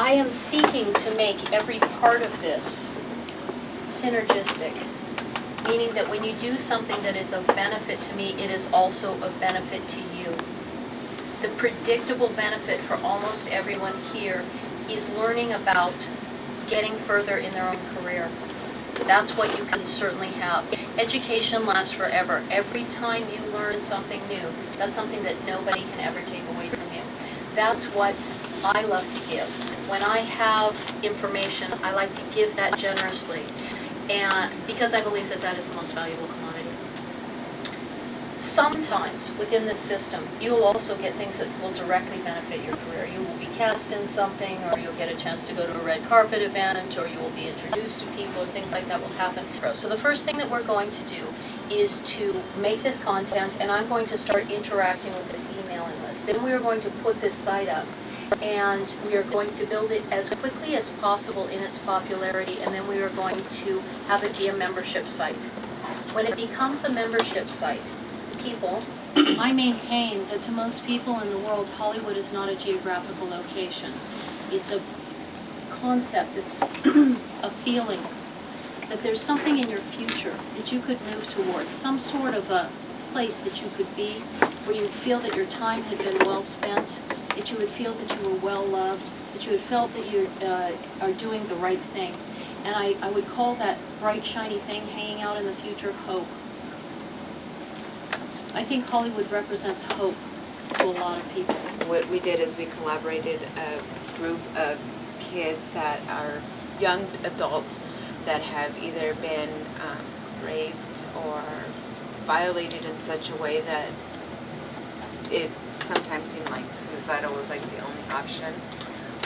I am seeking to make every part of this synergistic, meaning that when you do something that is of benefit to me, it is also of benefit to you. The predictable benefit for almost everyone here is learning about getting further in their own career. That's what you can certainly have. Education lasts forever. Every time you learn something new, that's something that nobody can ever take away from you. That's what I love to give. When I have information, I like to give that generously, and because I believe that that is the most valuable commodity. Sometimes within the system, you will also get things that will directly benefit your career. You will be cast in something, or you'll get a chance to go to a red carpet event, or you will be introduced to people, things like that will happen. So the first thing that we're going to do is to make this content, and I'm going to start interacting with this emailing list. Then we are going to put this site up, and we are going to build it as quickly as possible in its popularity, and then we are going to have it be a membership site. When it becomes a membership site, people, I maintain that to most people in the world, Hollywood is not a geographical location. It's a concept, it's a feeling that there's something in your future that you could move towards, some sort of a place that you could be where you would feel that your time had been well spent, that you would feel that you were well loved, that you had felt that you are doing the right thing. And I would call that bright, shiny thing hanging out in the future hope. I think Hollywood represents hope to a lot of people. What we did is we collaborated a group of kids that are young adults that have either been raped or violated in such a way that it sometimes seemed like suicidal was like the only option.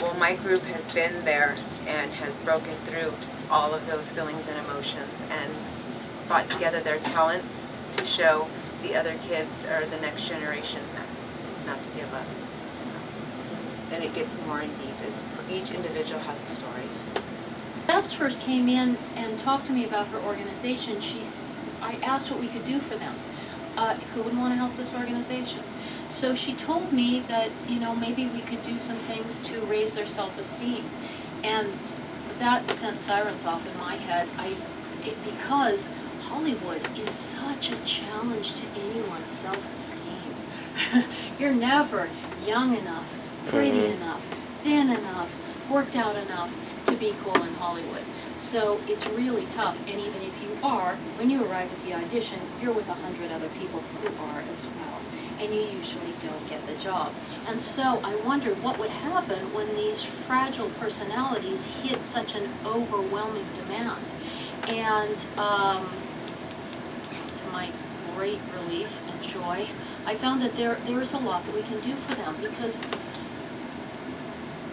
Well, my group has been there and has broken through all of those feelings and emotions and brought together their talents to show the other kids or the next generation not to give up. And it gets more in deep. Each individual has a story. Beth first came in and talked to me about her organization. I asked what we could do for them. Who would want to help this organization? So she told me that, maybe we could do some things to raise their self-esteem. And that sent sirens off in my head because Hollywood is such a challenge to anyone's self-esteem. You're never young enough, pretty enough, thin enough, worked out enough to be cool in Hollywood. So it's really tough, and even if you are, when you arrive at the audition, you're with 100 other people who are as well, and you usually don't get the job. And so I wondered what would happen when these fragile personalities hit such an overwhelming demand. And to my great relief and joy, I found that there is a lot that we can do for them, because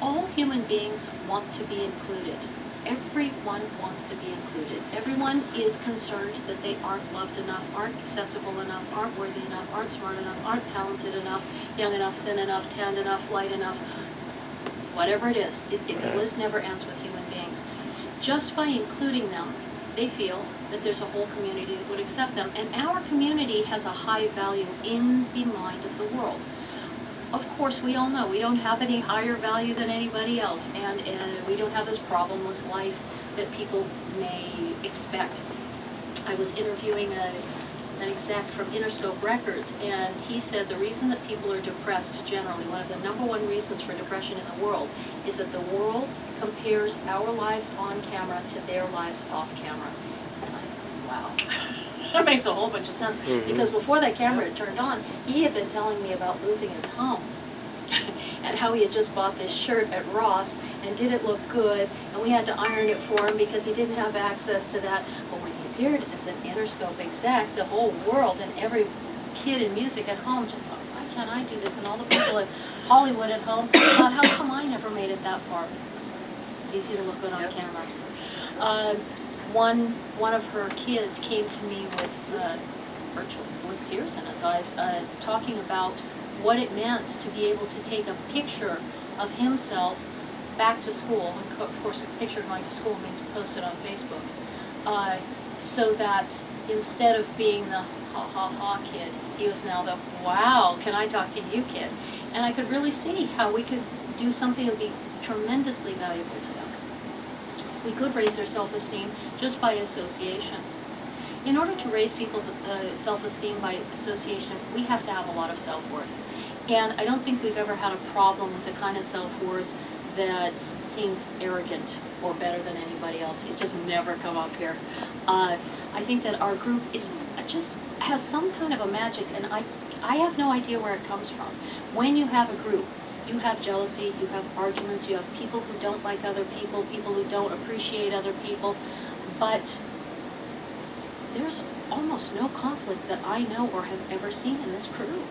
all human beings want to be included. Everyone wants to be included. Everyone is concerned that they aren't loved enough, aren't acceptable enough, aren't worthy enough, aren't smart enough, aren't talented enough, young enough, thin enough, tanned enough, light enough, whatever it is. The list never ends with human beings. Just by including them, they feel that there's a whole community that would accept them. And our community has a high value in the mind of the world. Of course, we all know we don't have any higher value than anybody else, and we don't have this problemless life that people may expect. I was interviewing an exec from Interscope Records, and he said the reason that people are depressed generally, one of the #1 reasons for depression in the world, is that the world compares our lives on camera to their lives off camera. And I thought, wow. That makes a whole bunch of sense, because before that camera had turned on, he had been telling me about losing his home and how he had just bought this shirt at Ross and did it look good, and we had to iron it for him because he didn't have access to that. But when he appeared as an Interscope exec, the whole world and every kid in music at home just thought, why can't I do this? And all the people at Hollywood at home thought, how come I never made it that far? It's easy to look good on camera. One of her kids came to me with tears in his eyes, talking about what it meant to be able to take a picture of himself back to school. And of course, a picture going to school means post it on Facebook, so that instead of being the ha-ha-ha kid, he was now the, wow, can I talk to you kid? And I could really see how we could do something that would be tremendously valuable to them. We could raise their self-esteem just by association. In order to raise people's self-esteem by association, we have to have a lot of self-worth. And I don't think we've ever had a problem with the kind of self-worth that seems arrogant or better than anybody else. It just never come up here. I think that our group is just has some kind of a magic, and I have no idea where it comes from. When you have a group, you have jealousy, you have arguments, you have people who don't like other people, people who don't appreciate other people, but there's almost no conflict that I know or have ever seen in this crew.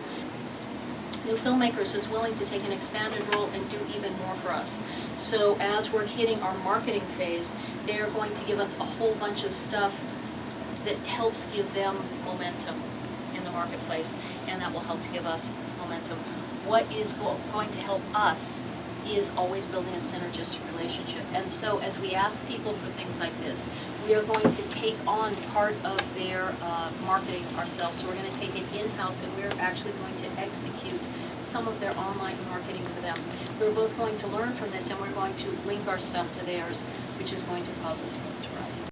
New Filmmakers is willing to take an expanded role and do even more for us. So as we're hitting our marketing phase, they're going to give us a whole bunch of stuff that helps give them momentum in the marketplace, and that will help to give us momentum. What is going to help us is always building a synergistic relationship. And so as we ask people for things like this, we are going to take on part of their marketing ourselves. So we're going to take it in-house, and we're actually going to execute some of their online marketing for them. We're both going to learn from this, and we're going to link our stuff to theirs, which is going to cause us to rise.